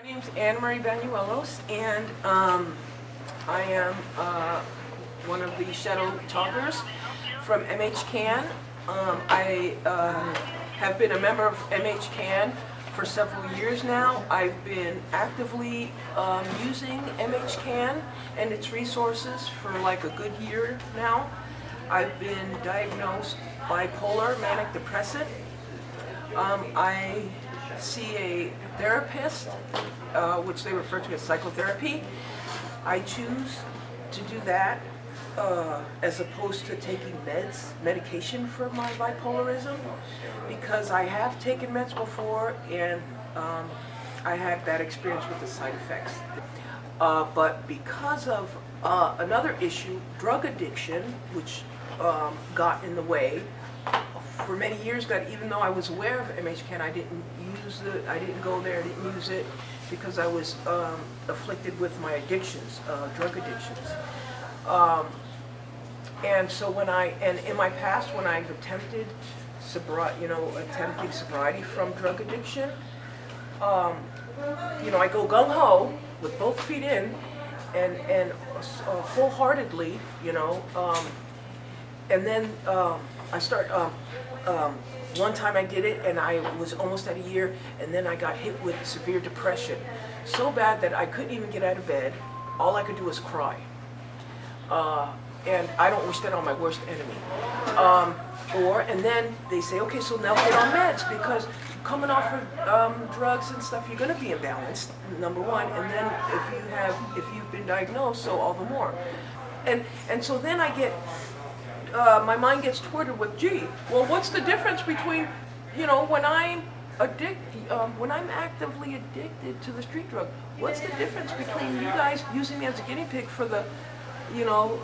My name's Anna Marie Banuelos, and I am one of the shadow talkers from MHCAN. I have been a member of MHCAN for several years now. I've been actively using MHCAN and its resources for like a good year now. I've been diagnosed bipolar manic depressive. I see a therapist, which they refer to as psychotherapy. I choose to do that as opposed to taking medication for my bipolarism, because I have taken meds before and I had bad experience with the side effects. But because of another issue, drug addiction, which got in the way, for many years, that even though I was aware of MHCAN, I didn't use it, I didn't go there, I didn't use it, because I was afflicted with my addictions, drug addictions. And so in my past, when I've attempted sobriety from drug addiction, I go gung-ho with both feet in and wholeheartedly, and then I start, one time I did it and I was almost at a year, and then I got hit with severe depression. So bad that I couldn't even get out of bed. All I could do was cry. And I don't wish that on my worst enemy. And then they say, okay, so now get on meds, because coming off of drugs and stuff, you're gonna be imbalanced, number one, and then if you've been diagnosed, so all the more. And so then I get, my mind gets twisted with, gee, well, what's the difference between, when I'm actively addicted to the street drug, what's the difference between you guys using me as a guinea pig for the, the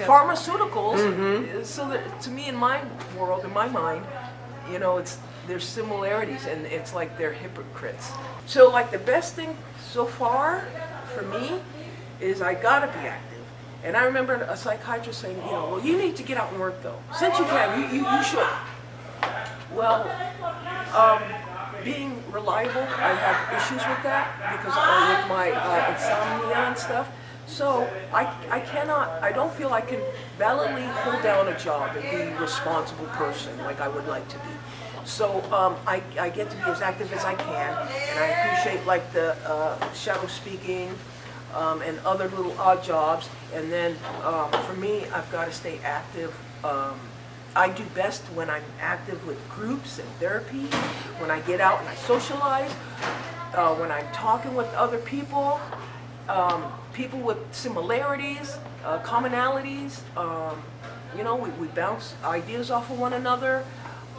pharmaceuticals? Mm-hmm. So that, to me, in my world, in my mind, there's similarities, and it's like they're hypocrites. So like the best thing so far for me is I gotta be active. And I remember a psychiatrist saying, well, you need to get out and work though. Since you can, you should. Well, being reliable, I have issues with that because with my insomnia and stuff. So I don't feel I can validly hold down a job and be a responsible person like I would like to be. So I get to be as active as I can, and I appreciate like the shadow speaking, and other little odd jobs. And then for me, I've got to stay active. I do best when I'm active with groups and therapy, when I get out and I socialize, when I'm talking with other people, people with similarities, commonalities. We bounce ideas off of one another.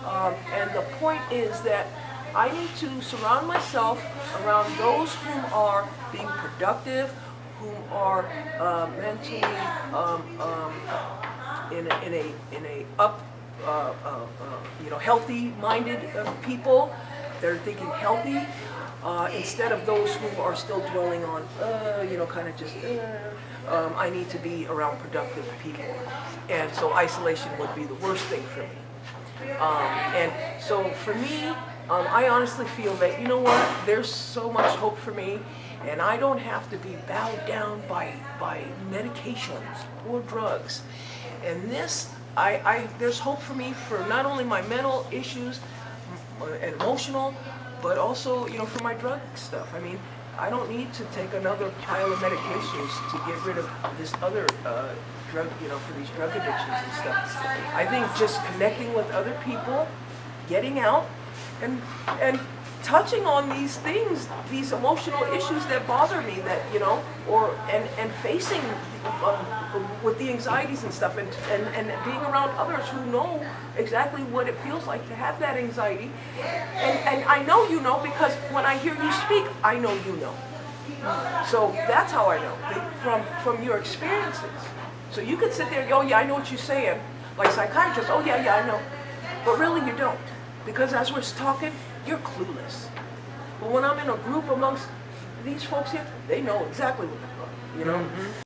And the point is that I need to surround myself around those whom are being productive, whom are mentally in a healthy-minded people. They're thinking healthy, instead of those who are still dwelling on, I need to be around productive people. And so isolation would be the worst thing for me. And so for me, I honestly feel that, there's so much hope for me, and I don't have to be bowed down by medications or drugs. And there's hope for me for not only my mental issues and emotional, but also, for my drug stuff. I mean, I don't need to take another pile of medications to get rid of this other drug, for these drug addictions and stuff. I think just connecting with other people, getting out, and touching on these things, these emotional issues that bother me, that and facing with the anxieties and stuff, and being around others who know exactly what it feels like to have that anxiety. And I know because when I hear you speak, I know you know. So that's how I know, from your experiences. So you could sit there, oh yeah, I know what you're saying, like psychiatrists, oh yeah, I know. But really you don't, because as we're talking, you're clueless. But when I'm in a group amongst these folks here, they know exactly what they're doing, Mm-hmm.